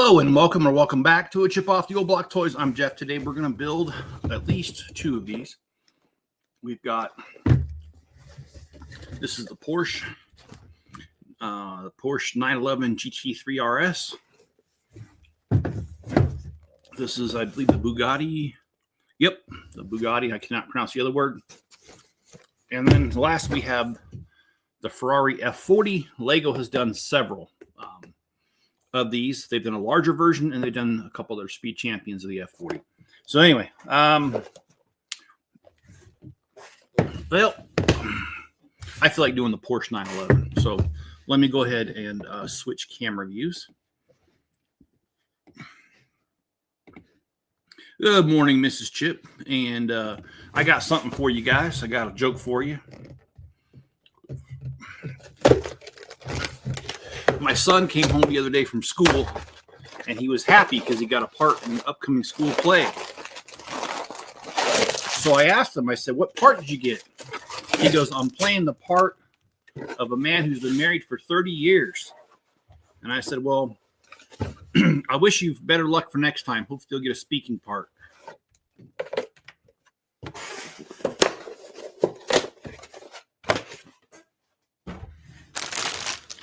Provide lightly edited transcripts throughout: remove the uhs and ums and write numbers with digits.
Hello and welcome or welcome back to a Chip Off the Old Block Toys. I'm Jeff. Today we're going to build at least two of these. We've got, this is the Porsche 911 GT3 RS. This is, I believe, the Bugatti. Yep, the Bugatti. I cannot pronounce the other word. And then last we have the Ferrari F40. Lego has done several of these. They've done a larger version, and they've done a couple of their speed champions of the F40. So anyway, well, I feel like doing the Porsche 911. So let me go ahead and switch camera views. Good morning, Mrs. Chip. And I got something for you guys. I got a joke for you. My son came home the other day from school, and he was happy because he got a part in the upcoming school play. So I asked him, I said, what part did you get? He goes, I'm playing the part of a man who's been married for 30 years. And I said, well, I wish you better luck for next time. Hopefully you'll get a speaking part.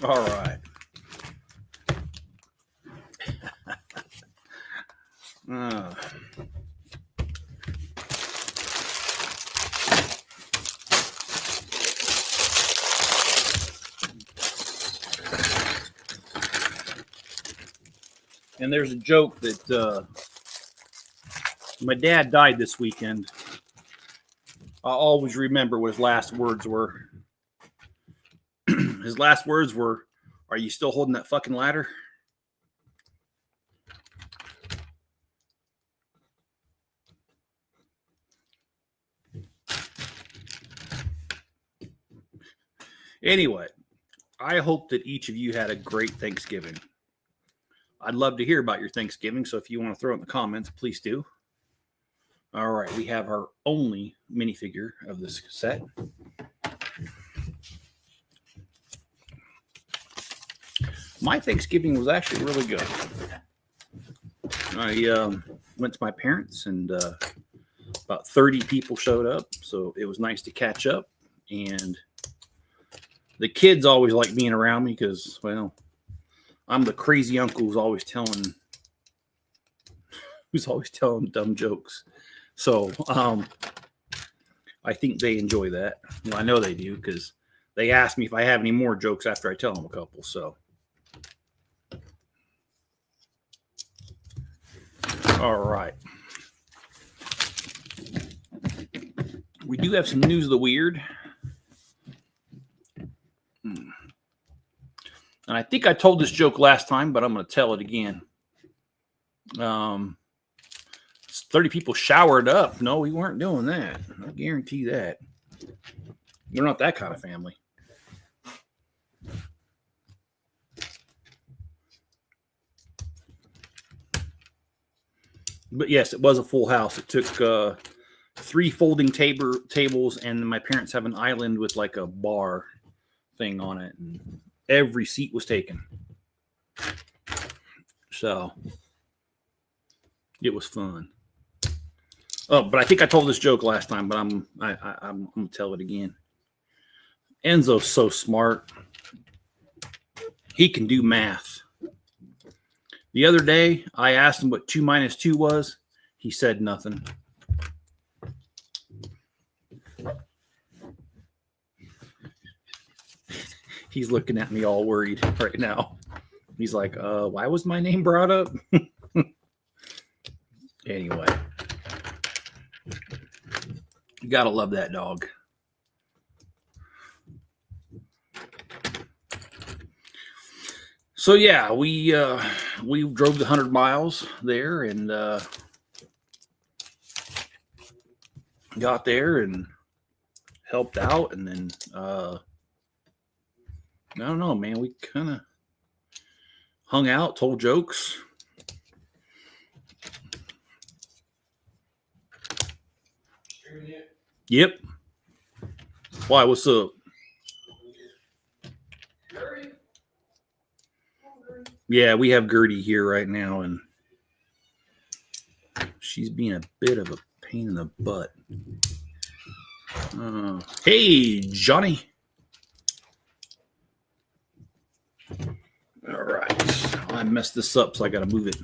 All right. And there's a joke that my dad died this weekend. I always remember what his last words were. His last words were, "Are you still holding that fucking ladder?" Anyway, I hope that each of you had a great Thanksgiving. I'd love to hear about your Thanksgiving, so if you want to throw it in the comments, please do. All right, we have our only minifigure of this set. My Thanksgiving was actually really good. I went to my parents, and about 30 people showed up, so it was nice to catch up. And the kids always like being around me because, well, I'm the crazy uncle who's always telling dumb jokes. So I think they enjoy that. Well, I know they do because they ask me if I have any more jokes after I tell them a couple. So, all right. We do have some news of the weird. And I think I told this joke last time, but I'm going to tell it again. 30 people showered up. No, we weren't doing that. I guarantee that. We're not that kind of family. But yes, it was a full house. It took 3 folding tables, and my parents have an island with like a bar thing on it. And every seat was taken. So it was fun. Oh, but I think I told this joke last time, but I'm gonna tell it again. Enzo's so smart. He can do math. The other day, I asked him what 2 minus 2 was. He said nothing. He's looking at me all worried right now. He's like, why was my name brought up? Anyway. You gotta love that dog. So yeah, we drove the 100 miles there and got there and helped out, and then I don't know, man. We kind of hung out, told jokes. Yep. Why? What's up? Yeah, we have Gertie here right now, and she's being a bit of a pain in the butt. Hey, Johnny. All right. I messed this up, so I got to move it.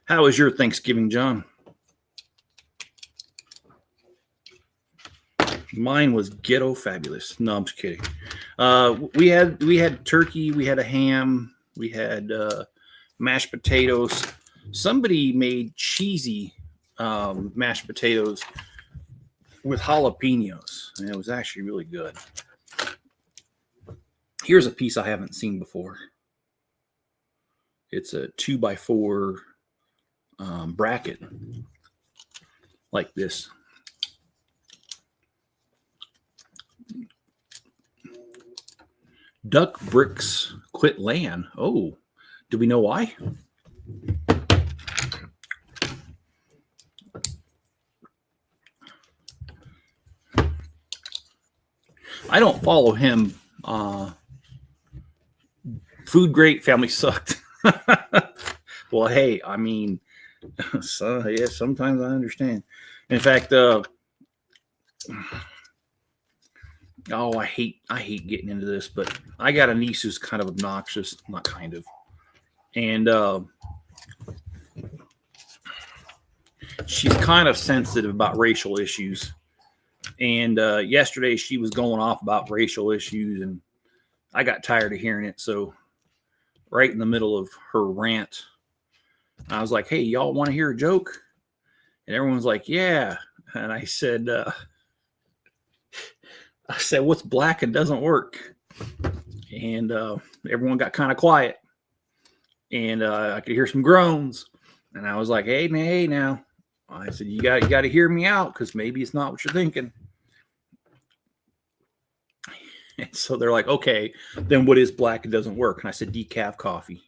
How was your Thanksgiving, John? Mine was ghetto fabulous. No, I'm just kidding. We had turkey, we had a ham, we had mashed potatoes. Somebody made cheesy mashed potatoes with jalapenos, and it was actually really good. Here's a piece I haven't seen before. It's a 2x4 bracket like this. Duck bricks quit land. Oh, do we know why? I don't follow him. Food great, family sucked. Well, hey, I mean, so yeah, sometimes I understand. In fact, oh, I hate getting into this, but I got a niece who's kind of obnoxious, not kind of, and she's kind of sensitive about racial issues. And yesterday she was going off about racial issues, and I got tired of hearing it. So right in the middle of her rant, I was like, hey, y'all want to hear a joke? And everyone's like, yeah. And I said, what's black and doesn't work? And everyone got kind of quiet. And I could hear some groans. And I was like, hey, now. I said, you got to hear me out, because maybe it's not what you're thinking. And so they're like, okay, then what is black and doesn't work? And I said, decaf coffee.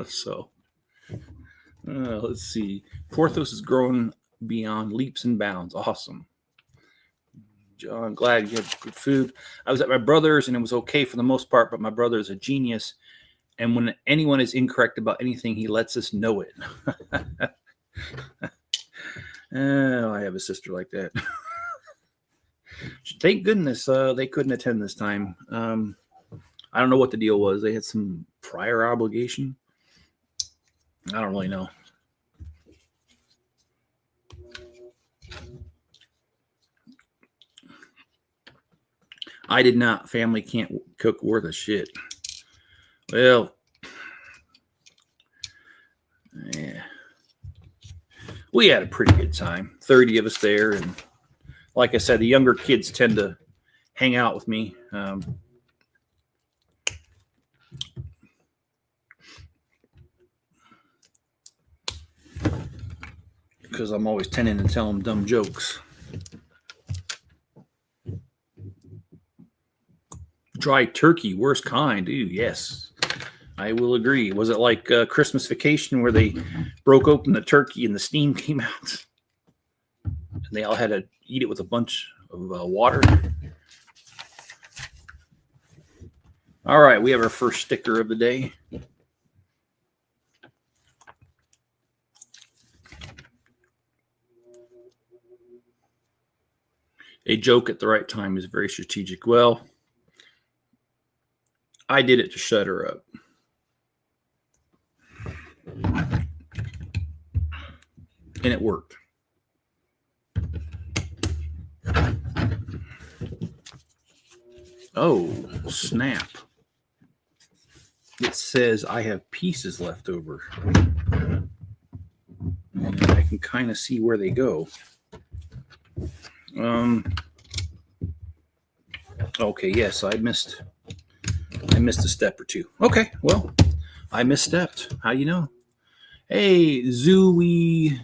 So let's see. Porthos is growing beyond leaps and bounds. Awesome. John, glad you had good food. I was at my brother's, and it was okay for the most part, but my brother is a genius. And when anyone is incorrect about anything, he lets us know it. Oh, I have a sister like that. Thank goodness they couldn't attend this time. I don't know what the deal was. They had some prior obligation. I don't really know. I did not. Family can't cook worth a shit. Well, yeah. We had a pretty good time. 30 of us there. And like I said, the younger kids tend to hang out with me. Because I'm always tending to tell them dumb jokes. Dry turkey, worst kind. Ooh, yes, I will agree. Was it like Christmas Vacation, where they broke open the turkey and the steam came out? And they all had to eat it with a bunch of water. All right, we have our first sticker of the day. A joke at the right time is very strategic. Well, I did it to shut her up. And it worked. Oh, snap. It says I have pieces left over. And I can kind of see where they go. Okay, yes, I missed a step or two. Okay, well, I misstepped. How you know? Hey, Zooey.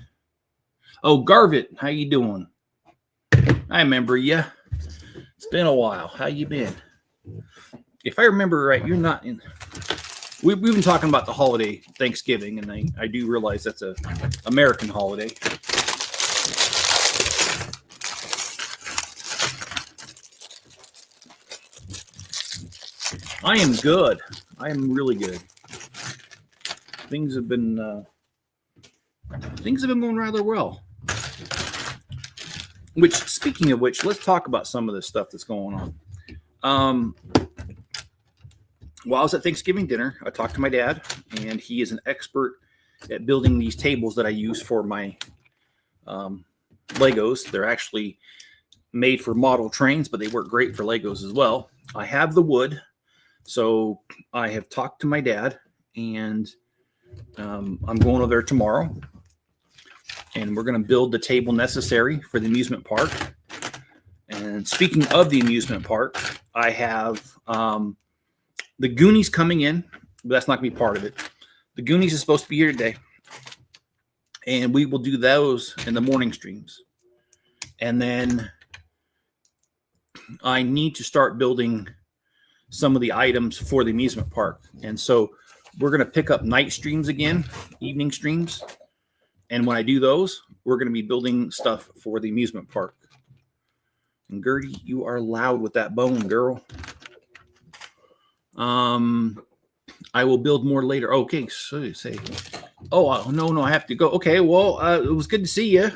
Oh, Garvit, how you doing? I remember you. It's been a while. How you been? If I remember right, you're not in. We've been talking about the holiday Thanksgiving, and I do realize that's a American holiday. I am good. I am really good. Things have been going rather well. Which, speaking of which, let's talk about some of this stuff that's going on. While I was at Thanksgiving dinner, I talked to my dad, and he is an expert at building these tables that I use for my Legos. They're actually made for model trains, but they work great for Legos as well. I have the wood, so I have talked to my dad, and I'm going over there tomorrow, and we're going to build the table necessary for the amusement park. And speaking of the amusement park, I have the Goonies coming in, but that's not going to be part of it. The Goonies is supposed to be here today, and we will do those in the morning streams. And then I need to start building some of the items for the amusement park. And so we're going to pick up night streams again, evening streams. And when I do those, we're going to be building stuff for the amusement park. And Gertie, you are loud with that bone, girl. I will build more later. Okay, so you say, oh, no, I have to go. Okay, well, it was good to see you.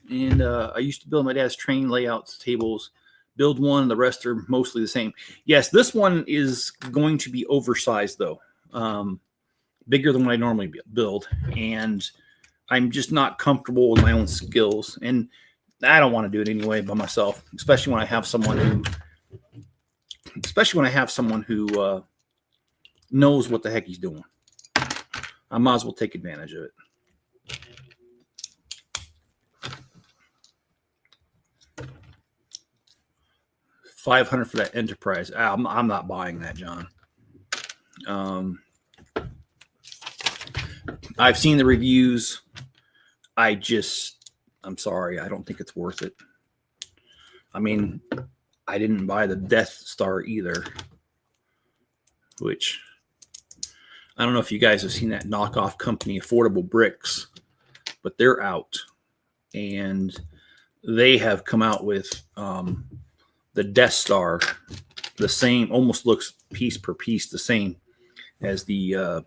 And I used to build my dad's train layouts, tables, build one. The rest are mostly the same. Yes, this one is going to be oversized, though. Bigger than what I normally build. And I'm just not comfortable with my own skills. And I don't want to do it anyway by myself, especially when I have someone who knows what the heck he's doing. I might as well take advantage of it. $500 for that Enterprise. I'm not buying that, John. I've seen the reviews. I'm sorry. I don't think it's worth it. I mean, I didn't buy the Death Star either, which I don't know if you guys have seen that knockoff company, Affordable Bricks, but they're out, and they have come out with the Death Star, the same, almost looks piece per piece the same as the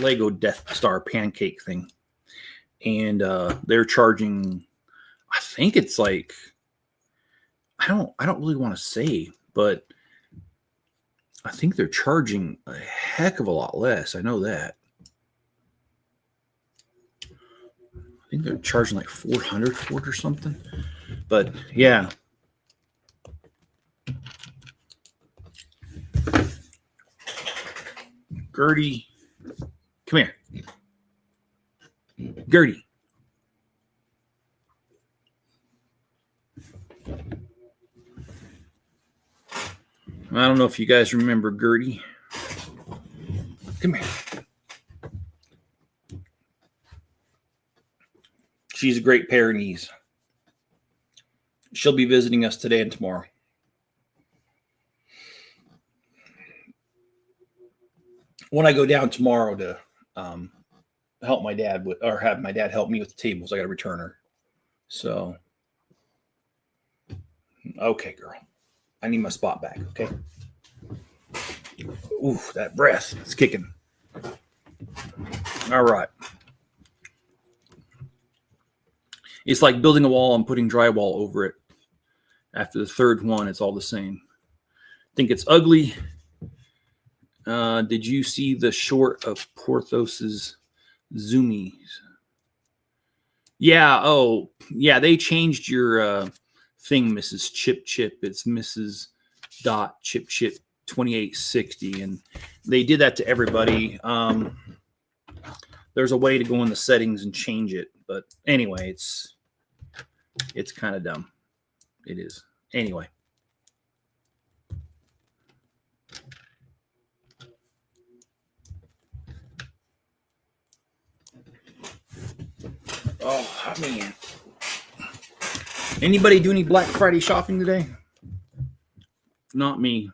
Lego Death Star pancake thing. And they're charging, I think it's like, I don't really want to say, but I think they're charging a heck of a lot less. I know that. I think they're charging like $400 for it or something. But yeah. Gertie, come here. Gertie. I don't know if you guys remember Gertie. Come here. She's a great Pyrenees. She'll be visiting us today and tomorrow. When I go down tomorrow to help my dad with, or have my dad help me with the tables, I got to return her. So, okay, girl. I need my spot back, okay? Ooh, that breath. It's kicking. All right. It's like building a wall and putting drywall over it. After the third one, it's all the same. Think it's ugly. Did you see the short of Porthos's Zoomies? Yeah. Oh, yeah. They changed your thing, Mrs. Chip. It's Mrs. Chip 2860, and they did that to everybody. There's a way to go in the settings and change it, but anyway, it's kind of dumb. It is. Anyway. Oh, man. Anybody do any Black Friday shopping today? Not me.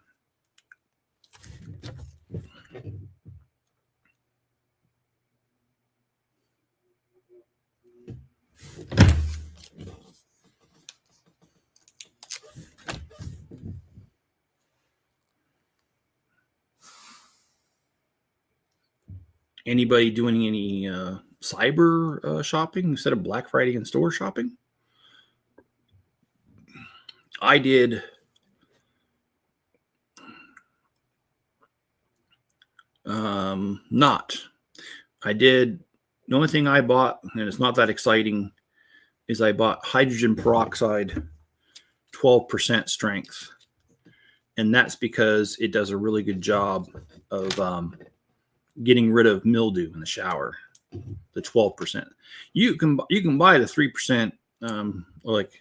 Anybody doing any cyber shopping instead of Black Friday and store shopping? I did. Not. I did. The only thing I bought, and it's not that exciting, is I bought hydrogen peroxide, 12% strength. And that's because it does a really good job of getting rid of mildew in the shower. The 12%. You can buy the 3% like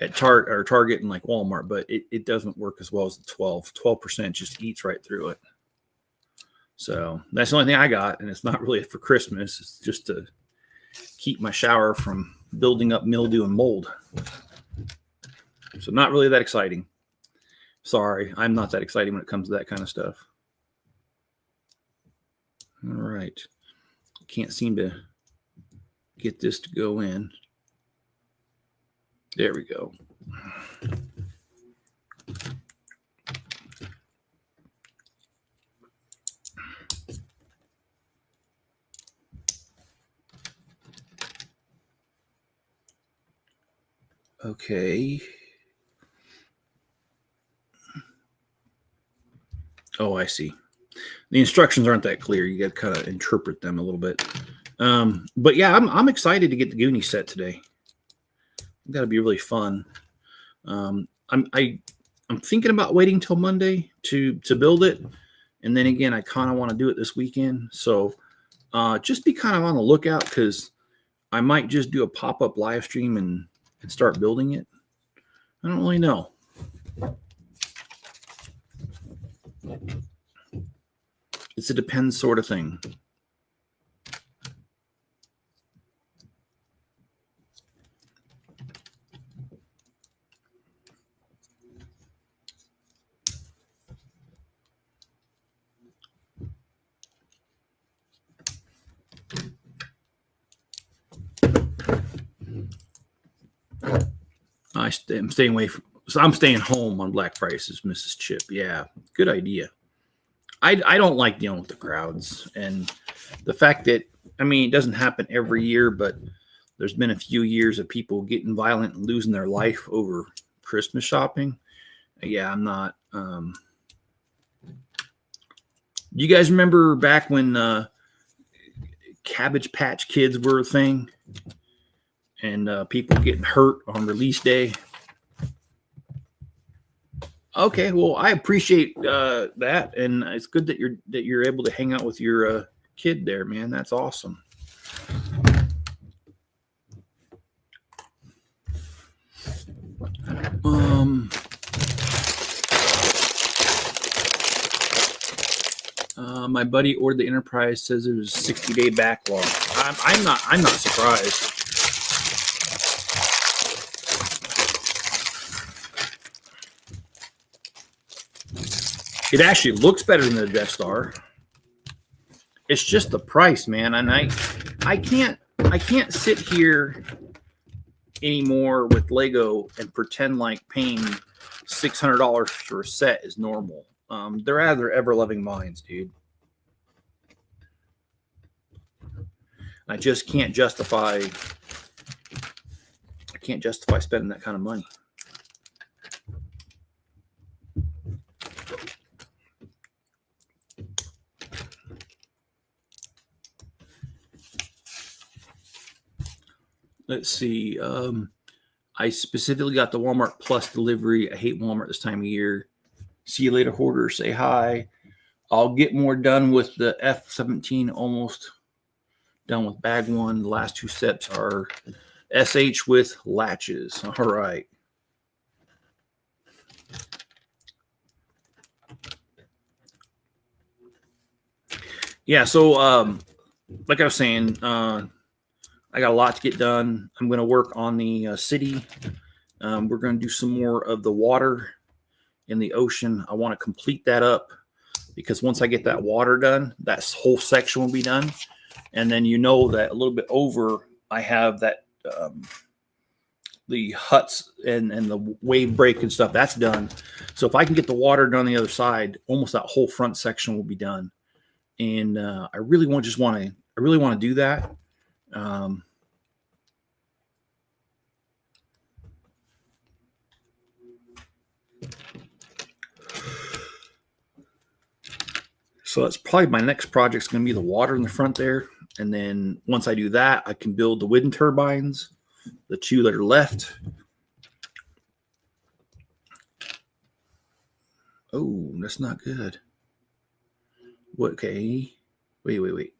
at Target and like Walmart, but it doesn't work as well as the 12. 12% just eats right through it. So that's the only thing I got, and it's not really for Christmas. It's just to keep my shower from building up mildew and mold. So not really that exciting. Sorry, I'm not that exciting when it comes to that kind of stuff. All right. Can't seem to get this to go in. There we go. Okay. Oh, I see. The instructions aren't that clear. You got to kind of interpret them a little bit. But yeah, I'm excited to get the Goonie set today. That'll be really fun. I'm thinking about waiting till Monday to build it, and then again, I kind of want to do it this weekend. So just be kind of on the lookout, because I might just do a pop-up live stream and start building it. I don't really know. It's a depends sort of thing. I'm staying away from. So I'm staying home on Black Friday, says Mrs. Chip. Yeah, good idea. I don't like dealing with the crowds, and the fact that, I mean, it doesn't happen every year, but there's been a few years of people getting violent and losing their life over Christmas shopping. Yeah, I'm not. You guys remember back when Cabbage Patch Kids were a thing, and people getting hurt on release day? Okay, well, I appreciate that, and it's good that you're able to hang out with your kid there, man. That's awesome. My buddy ordered the Enterprise, says it was a 60-day backlog. I'm not surprised. It actually looks better than the Death Star. It's just the price, man. And I can't sit here anymore with Lego and pretend like paying $600 for a set is normal. They're out of their ever-loving minds, dude. I just can't justify. I can't justify spending that kind of money. Let's see. I specifically got the Walmart Plus delivery. I hate Walmart this time of year. See you later, hoarder. Say hi. I'll get more done with the F17. Almost done with bag one. The last two steps are SH with latches. All right. Yeah, so like I was saying, I got a lot to get done. I'm going to work on the city. We're going to do some more of the water in the ocean. I want to complete that up, because once I get that water done, that whole section will be done. And then you know that a little bit over, I have that the huts and the wave break and stuff, that's done. So if I can get the water done on the other side, almost that whole front section will be done. and I really want to do that. So that's probably my next project is going to be the water in the front there. And then once I do that, I can build the wind turbines, the two that are left. Oh, that's not good. What? Okay. Wait.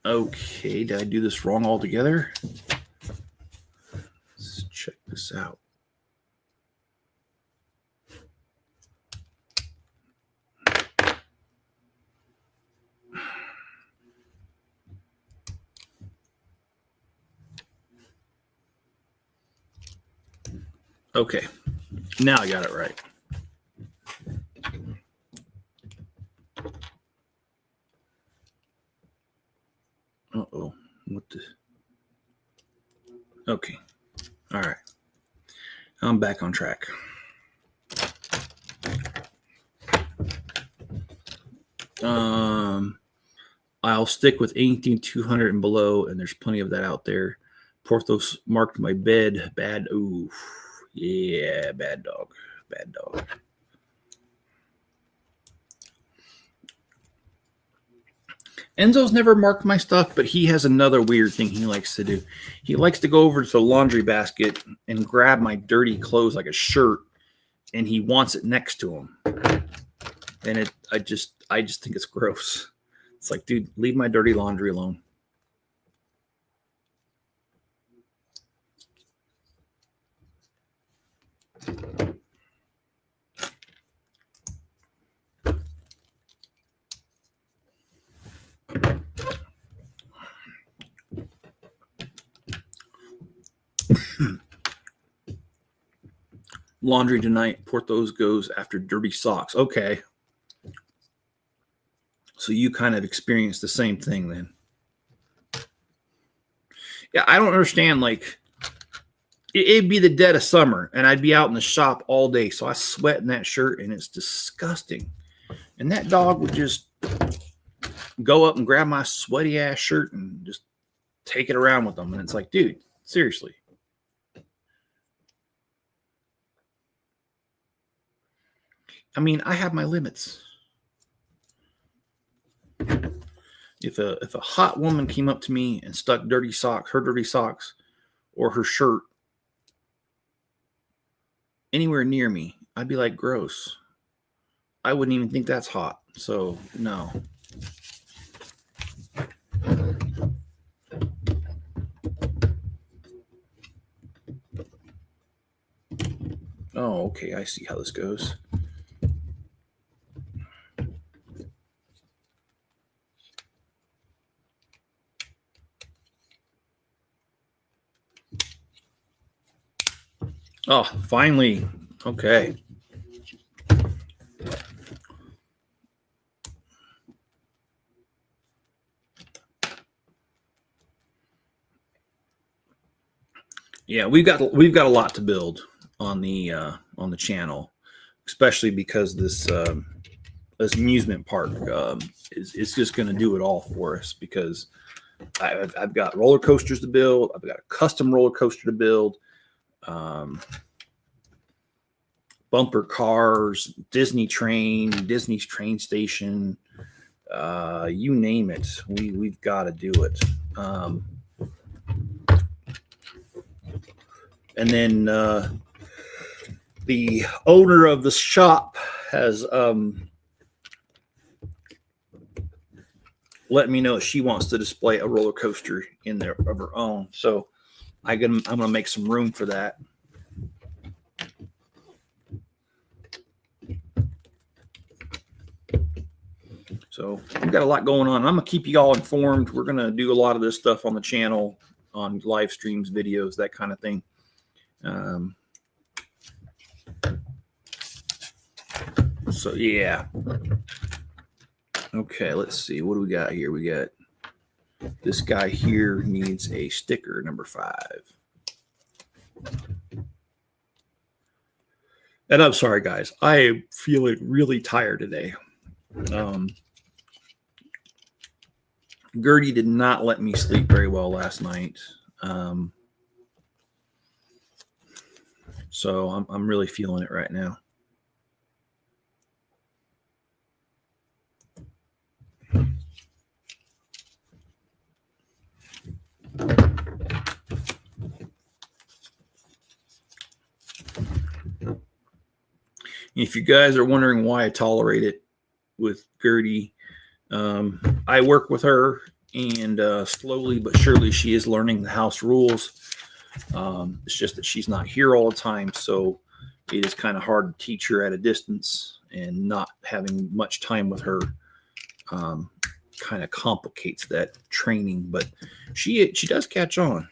Okay, did I do this wrong altogether? Let's check this out. Okay, now I got it right. Uh-oh, what the? Okay, all right. I'm back on track. I'll stick with anything 200 and below, and there's plenty of that out there. Porthos marked my bed. Bad. Ooh, yeah, bad dog. Bad dog. Enzo's never marked my stuff, but he has another weird thing he likes to do. He likes to go over to the laundry basket and grab my dirty clothes like a shirt, and he wants it next to him. And I just think it's gross. It's like, dude, leave my dirty laundry alone. Laundry tonight. Porthos goes after dirty socks. Okay. So you kind of experienced the same thing then. Yeah, I don't understand. Like, it'd be the dead of summer, and I'd be out in the shop all day, so I sweat in that shirt, and it's disgusting. And that dog would just go up and grab my sweaty ass shirt and just take it around with them. And it's like, dude, seriously. I mean, I have my limits. If a hot woman came up to me and stuck her dirty socks or her shirt anywhere near me, I'd be like, gross. I wouldn't even think that's hot. So, no. Oh, okay. I see how this goes. Oh, finally. Okay. Yeah, we've got a lot to build on the channel, especially because this amusement park is just going to do it all for us. Because I've got roller coasters to build. I've got a custom roller coaster to build. Bumper cars, Disney's train station, you name it. We've got to do it. And then the owner of the shop has let me know she wants to display a roller coaster in there of her own. So I'm going to make some room for that. So we've got a lot going on. I'm going to keep you all informed. We're going to do a lot of this stuff on the channel, on live streams, videos, that kind of thing. So, yeah. Okay, let's see. What do we got here? We got this guy here needs a sticker, number 5. And I'm sorry, guys. I am feeling really tired today. Gertie did not let me sleep very well last night. So I'm really feeling it right now. If you guys are wondering why I tolerate it with Gertie, I work with her, and slowly but surely she is learning the house rules. It's just that she's not here all the time, so it is kind of hard to teach her at a distance, and not having much time with her kind of complicates that training. But she does catch on.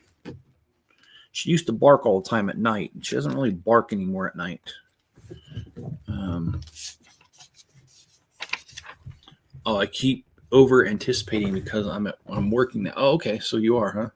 She used to bark all the time at night, and she doesn't really bark anymore at night. I keep over anticipating because I'm working now. Oh, okay, so you are, huh?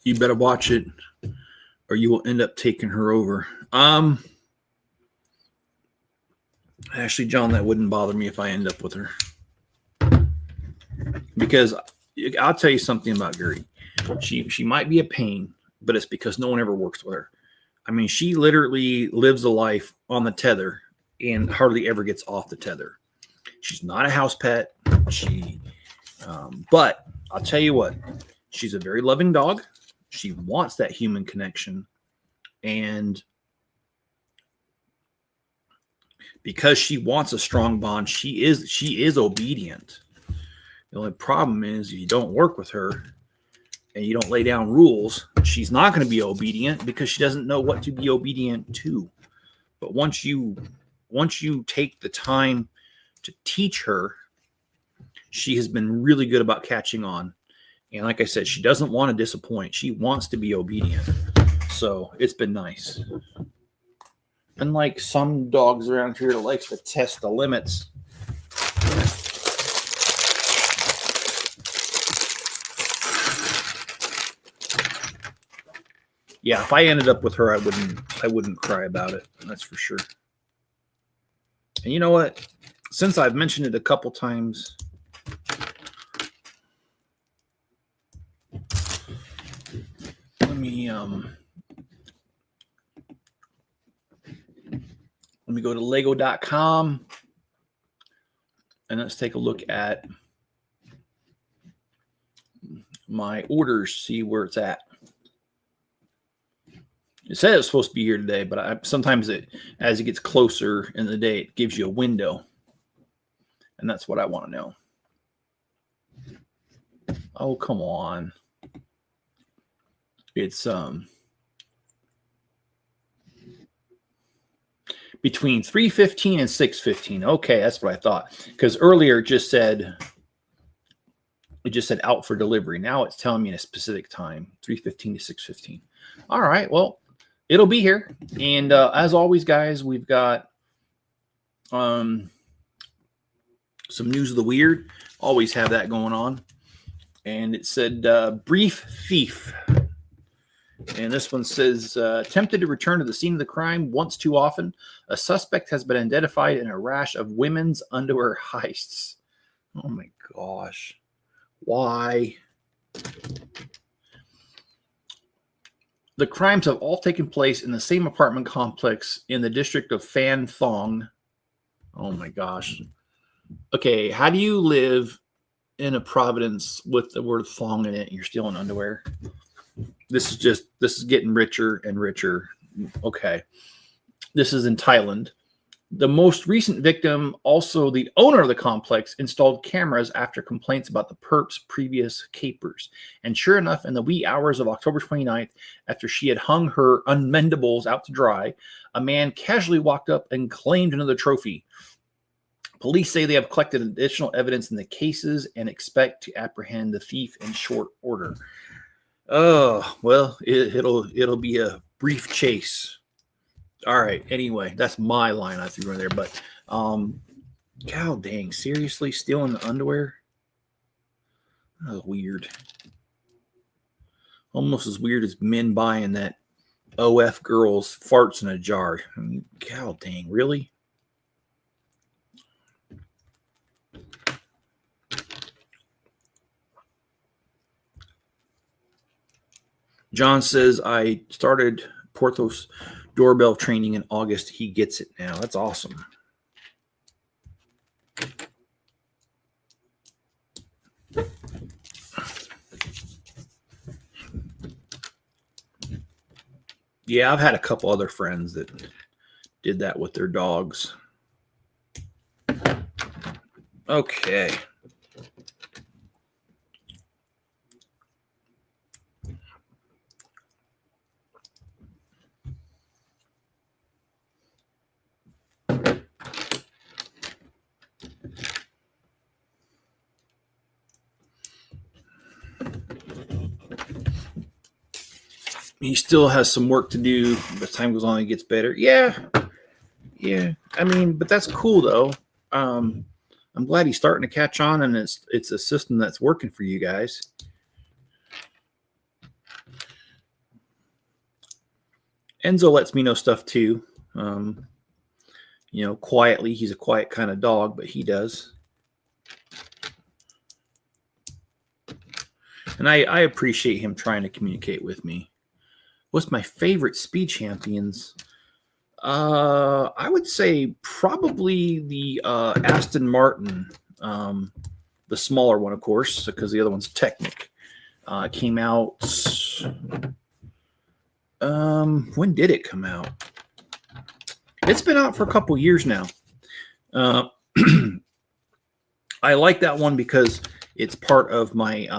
You better watch it, or you will end up taking her over. Actually, John, that wouldn't bother me if I end up with her. Because I'll tell you something about Gertie. She might be a pain, but it's because no one ever works with her. I mean, she literally lives a life on the tether and hardly ever gets off the tether. She's not a house pet. But I'll tell you what, she's a very loving dog. She wants that human connection. And because she wants a strong bond, she is obedient. The only problem is if you don't work with her and you don't lay down rules, she's not going to be obedient because she doesn't know what to be obedient to. But once you take the time to teach her, she has been really good about catching on. And like I said, she doesn't want to disappoint. She wants to be obedient. So it's been nice. Unlike some dogs around here that likes to test the limits. Yeah, if I ended up with her, I wouldn't cry about it. That's for sure. And you know what? Since I've mentioned it a couple times, let me go to lego.com and let's take a look at my orders, see where it's at. It said it was supposed to be here today, but sometimes as it gets closer in the day, it gives you a window. And that's what I want to know. Oh, come on. It's between 3:15 and 6:15. Okay, that's what I thought. Because earlier it just said out for delivery. Now it's telling me in a specific time, 3:15 to 6:15. All right, well, it'll be here. And as always, guys, we've got some news of the weird. Always have that going on. And it said brief thief. And this one says, attempted to return to the scene of the crime once too often. A suspect has been identified in a rash of women's underwear heists. Oh my gosh. Why? The crimes have all taken place in the same apartment complex in the district of Phan Thong. Oh my gosh. Okay, how do you live in a Providence with the word thong in it and you're stealing underwear? This is getting richer and richer. Okay. This is in Thailand. The most recent victim, also the owner of the complex, installed cameras after complaints about the perp's previous capers. And sure enough, in the wee hours of October 29th, after she had hung her unmendables out to dry, a man casually walked up and claimed another trophy. Police say they have collected additional evidence in the cases and expect to apprehend the thief in short order. Oh, well, it'll be a brief chase. All right. Anyway, that's my line I threw in there. But, God dang, seriously, stealing the underwear? That was weird. Almost as weird as men buying that OF girls farts in a jar. I mean, God dang, really? John says, I started Porthos doorbell training in August. He gets it now. That's awesome. Yeah, I've had a couple other friends that did that with their dogs. Okay. He still has some work to do. As time goes on, he gets better. Yeah. I mean, but that's cool though. I'm glad he's starting to catch on, and it's a system that's working for you guys. Enzo lets me know stuff too. Quietly. He's a quiet kind of dog, but he does. And I appreciate him trying to communicate with me. What's my favorite Speed Champions? I would say probably the Aston Martin, the smaller one, of course, because the other one's Technic. Came out. When did it come out? It's been out for a couple years now. I like that one because it's part of my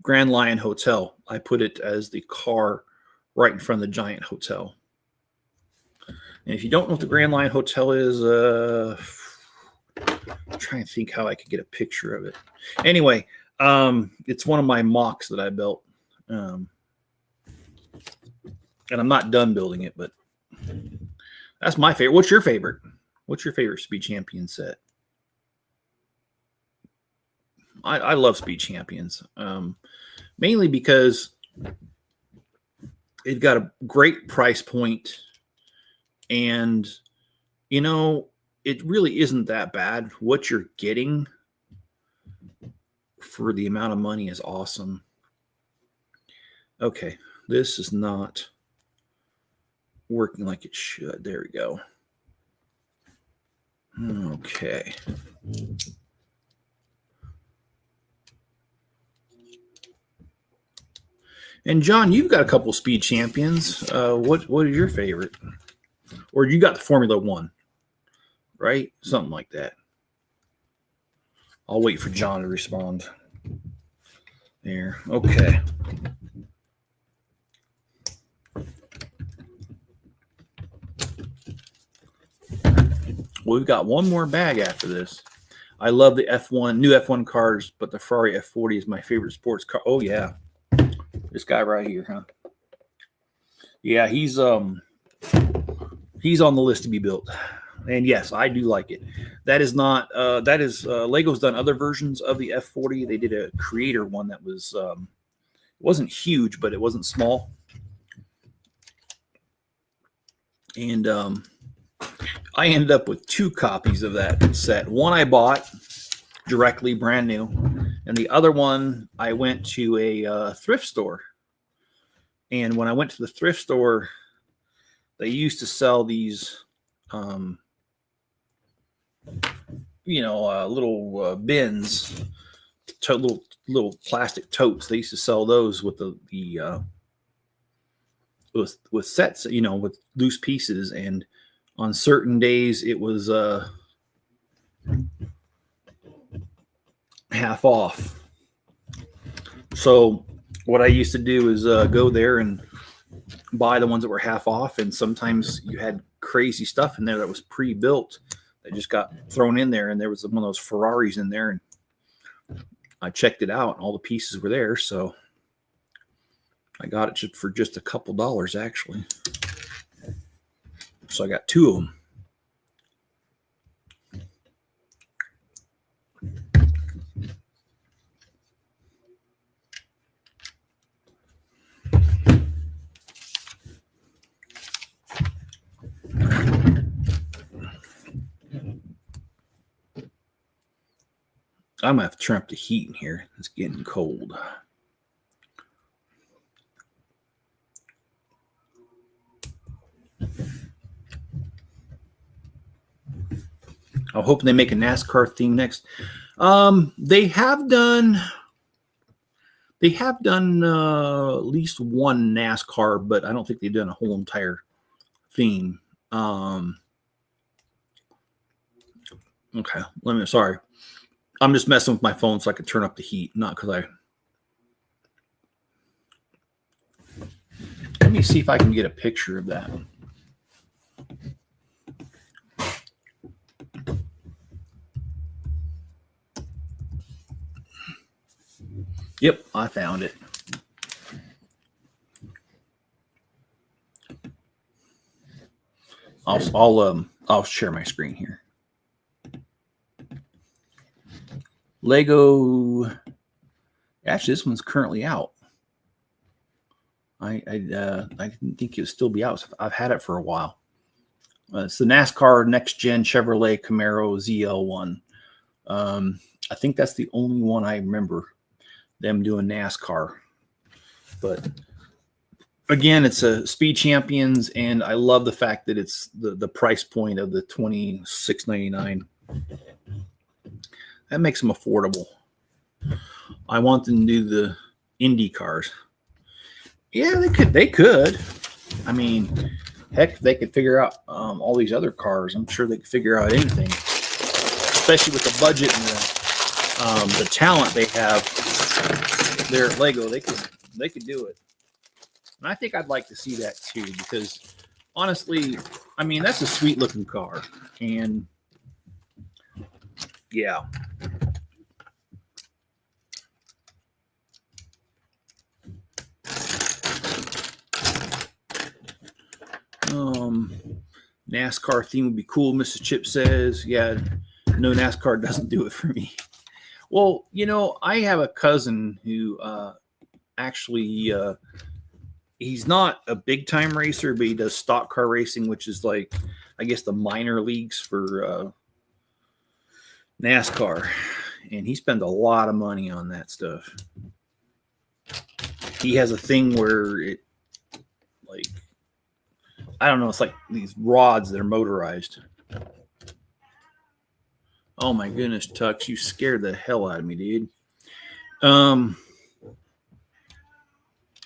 Grand Lion Hotel. I put it as the car right in front of the giant hotel. And if you don't know what the Grand Lion Hotel is, I'm trying to think how I could get a picture of it. Anyway, it's one of my mocks that I built. And I'm not done building it, but that's my favorite. What's your favorite? What's your favorite Speed Champion set? I love Speed Champions, mainly because it got a great price point, and it really isn't that bad. What you're getting for the amount of money is awesome. Okay, this is not working like it should. There we go. Okay. And John, you've got a couple Speed Champions. What is your favorite? Or you got the Formula One, right? Something like that. I'll wait for John to respond. There. Okay. Well, we've got one more bag after this. I love the F1, new F1 cars, but the Ferrari F40 is my favorite sports car. Oh, yeah. This guy right here, huh? Yeah, he's on the list to be built. And yes, I do like it. That is not Lego's done other versions of the F40. They did a creator one that was it wasn't huge, but it wasn't small. And I ended up with 2 copies of that set. One I bought directly, brand new, and the other one I went to a thrift store. And when I went to the thrift store, they used to sell these, little bins, little plastic totes. They used to sell those with with sets, with loose pieces. And on certain days, it was half off. So what I used to do is go there and buy the ones that were half off, and sometimes you had crazy stuff in there that was pre-built that just got thrown in there, and there was one of those Ferraris in there, and I checked it out, and all the pieces were there, so I got it just for just a couple dollars, actually. So I got 2 of them. I'm gonna have to turn up the heat in here. It's getting cold. I'm hoping they make a NASCAR theme next. They have done at least one NASCAR, but I don't think they've done a whole entire theme. Okay, sorry. I'm just messing with my phone so I can turn up the heat, not because Let me see if I can get a picture of that. Yep, I found it. I'll share my screen here. Lego. Actually, this one's currently out. I didn't think it would still be out. So I've had it for a while. It's the NASCAR Next Gen Chevrolet Camaro ZL1. I think that's the only one I remember them doing NASCAR. But again, it's a Speed Champions, and I love the fact that it's the price point of the $26.99. That makes them affordable. I want them to do the Indy cars. Yeah, they could. I mean, heck, if they could figure out all these other cars, I'm sure they could figure out anything. Especially with the budget and the talent they have there at Lego, they could do it. And I think I'd like to see that too, because honestly, I mean, that's a sweet looking car. And yeah. NASCAR theme would be cool, Mrs. Chip says. Yeah, no, NASCAR doesn't do it for me. Well, you know, I have a cousin who actually he's not a big time racer, but he does stock car racing, which is like, I guess, the minor leagues for NASCAR. And he spends a lot of money on that stuff. He has a thing where it, like, I don't know, it's like these rods that are motorized. Oh my goodness, Tux, you scared the hell out of me, dude.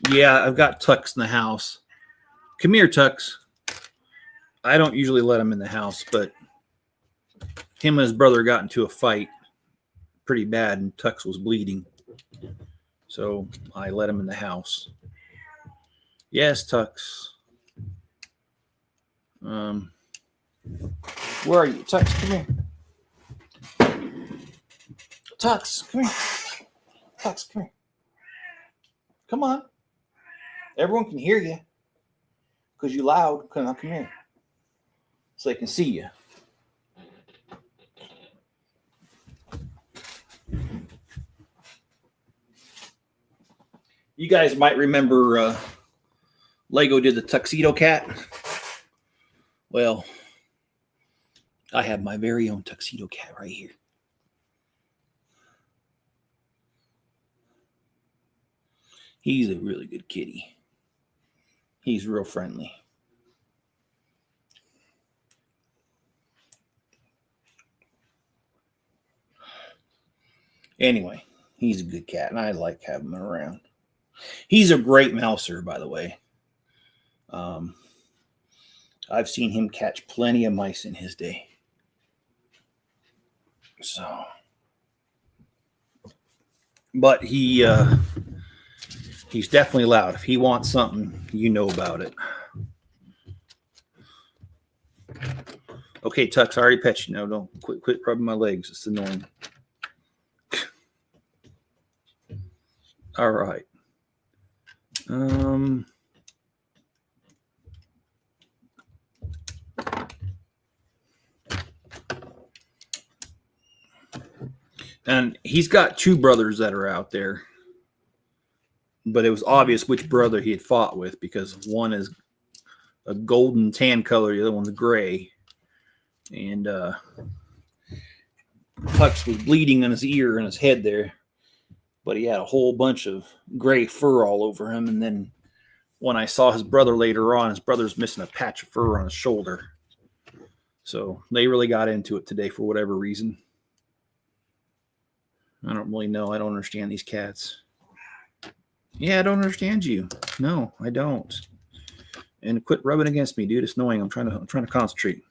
Yeah, I've got Tux in the house. Come here, Tux. I don't usually let him in the house, but him and his brother got into a fight pretty bad, and Tux was bleeding. So I let him in the house. Yes, Tux. Where are you? Tux, come here. Tux, come here. Tux, come here. Come on. Everyone can hear you because you're loud. Come here. So they can see you. You guys might remember Lego did the Tuxedo Cat. Well, I have my very own Tuxedo Cat right here. He's a really good kitty. He's real friendly. Anyway, he's a good cat, and I like having him around. He's a great mouser, by the way. I've seen him catch plenty of mice in his day. So, but he's definitely loud. If he wants something, you know about it. Okay, Tux, I already pet you. No, don't quit rubbing my legs. It's annoying. All right. And he's got two brothers that are out there, but it was obvious which brother he had fought with because one is a golden tan color, the other one's gray. And Tux was bleeding in his ear and his head there, but he had a whole bunch of gray fur all over him. And then when I saw his brother later on, his brother's missing a patch of fur on his shoulder. So they really got into it today for whatever reason. I don't really know. I don't understand these cats. Yeah, I don't understand you. No, I don't. And quit rubbing against me, dude. It's annoying. I'm trying to concentrate.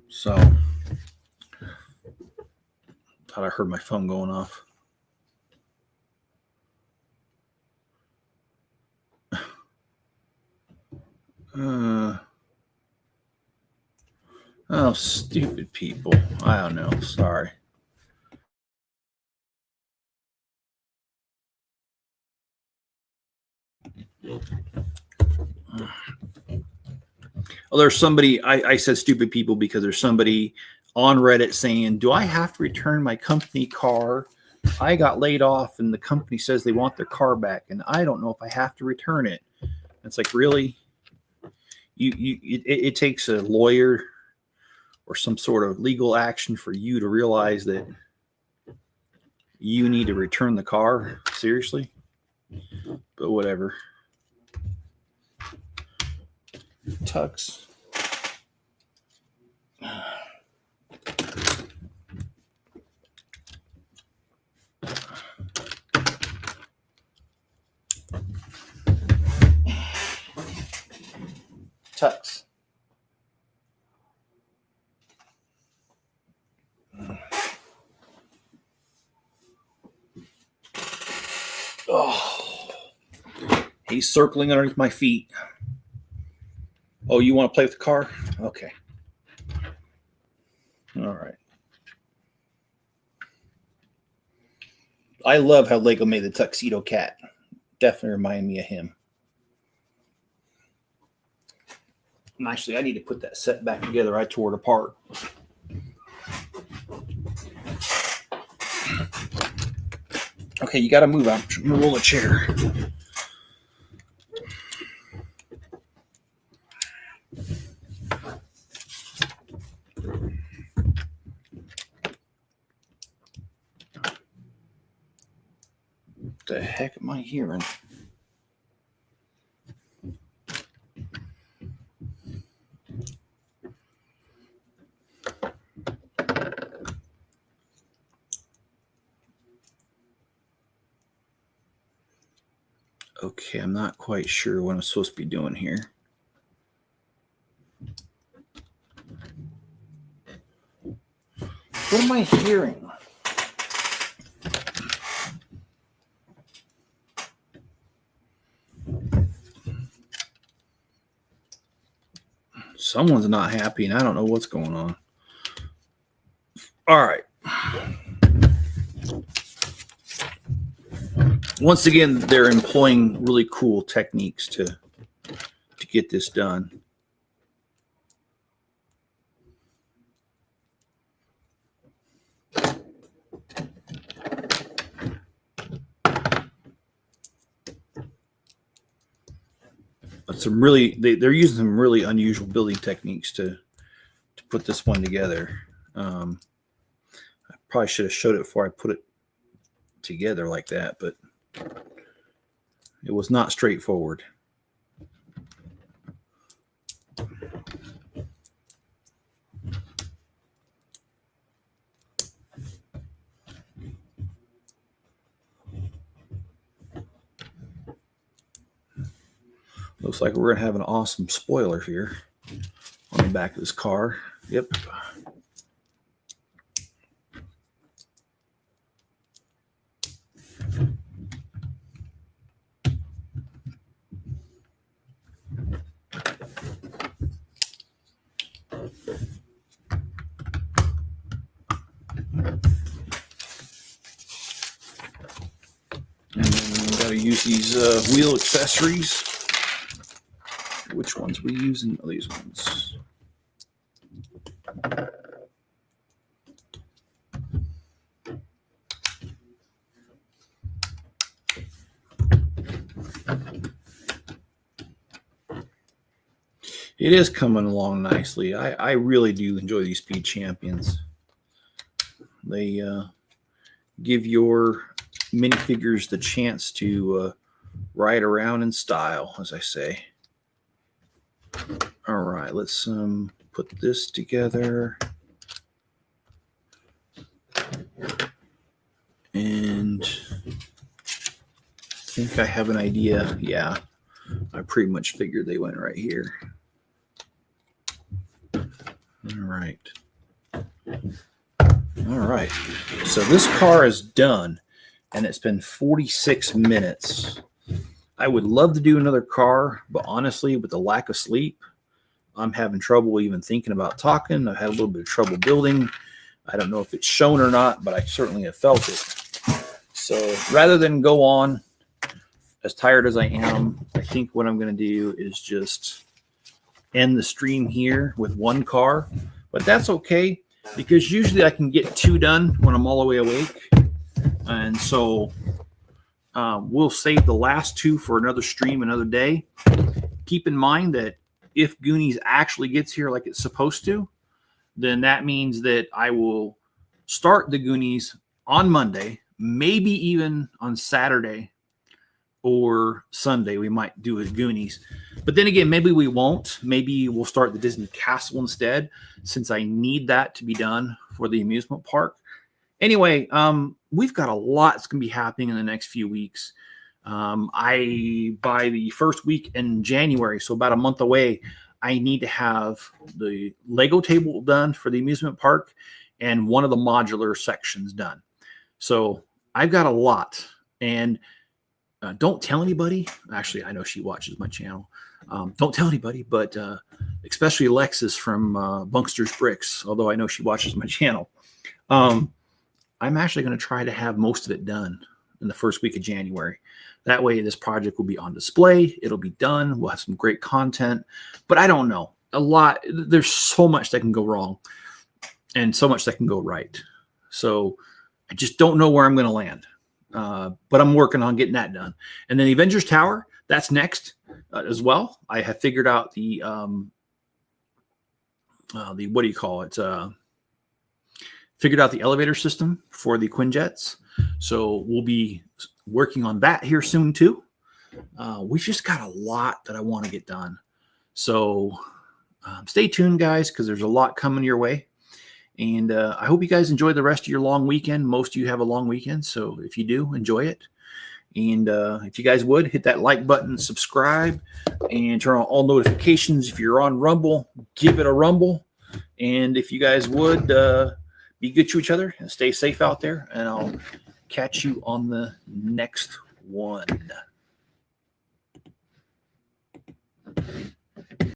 So, thought I heard my phone going off. Oh, stupid people. I don't know. Sorry. Oh, there's somebody, I said stupid people because there's somebody on Reddit saying, do I have to return my company car? I got laid off and the company says they want their car back and I don't know if I have to return it. It's like, really? It takes a lawyer or some sort of legal action for you to realize that you need to return the car? Seriously? But whatever. Tux. Tux. Oh, he's circling underneath my feet. Oh, you want to play with the car? Okay. All right. I love how Lego made the tuxedo cat. Definitely remind me of him. And actually, I need to put that set back together. I tore it apart. Okay, you got to move out. Roll a chair. What the heck am I hearing? Okay, I'm not quite sure what I'm supposed to be doing here. What am I hearing? Someone's not happy, and I don't know what's going on. All right. Once again, they're employing really cool techniques to get this done. They're using some really unusual building techniques to put this one together. I probably should have showed it before I put it together like that, but it was not straightforward. Looks like we're going to have an awesome spoiler here on the back of this car. Yep. to use these wheel accessories. Which ones are we using? Oh, these ones. It is coming along nicely. I really do enjoy these Speed Champions. They give your minifigures the chance to ride around in style, as I say. All right, let's put this together. And I think I have an idea. Yeah, I pretty much figured they went right here. All right. All right. So this car is done, and it's been 46 minutes. I would love to do another car, but honestly, with the lack of sleep, I'm having trouble even thinking about talking. I've had a little bit of trouble building. I don't know if it's shown or not, but I certainly have felt it. So rather than go on, as tired as I am, I think what I'm going to do is just end the stream here with one car. But that's okay, because usually I can get 2 done when I'm all the way awake. And so we'll save the last 2 for another stream another day. Keep in mind that if Goonies actually gets here like it's supposed to, then that means that I will start the Goonies on Monday, maybe even on Saturday or Sunday. We might do a Goonies. But then again, maybe we won't. Maybe we'll start the Disney Castle instead, since I need that to be done for the amusement park. Anyway, we've got a lot that's going to be happening in the next few weeks. By the first week in January, so about a month away, I need to have the Lego table done for the amusement park and one of the modular sections done. So I've got a lot. And don't tell anybody. Actually, I know she watches my channel. Don't tell anybody, but especially Alexis from Bunkster's Bricks, although I know she watches my channel. I'm actually going to try to have most of it done in the first week of January. That way, this project will be on display. It'll be done. We'll have some great content. But I don't know. There's so much that can go wrong and so much that can go right. So I just don't know where I'm going to land. But I'm working on getting that done. And then the Avengers Tower, that's next as well. I have figured out the what do you call it? Figured out the elevator system for the Quinjets. So we'll be working on that here soon too. We've just got a lot that I want to get done. So stay tuned, guys, because there's a lot coming your way. And I hope you guys enjoy the rest of your long weekend. Most of you have a long weekend, so if you do, enjoy it. And if you guys would, hit that like button, subscribe, and turn on all notifications. If you're on Rumble, give it a rumble. And if you guys would, be good to each other and stay safe out there. And I'll catch you on the next one.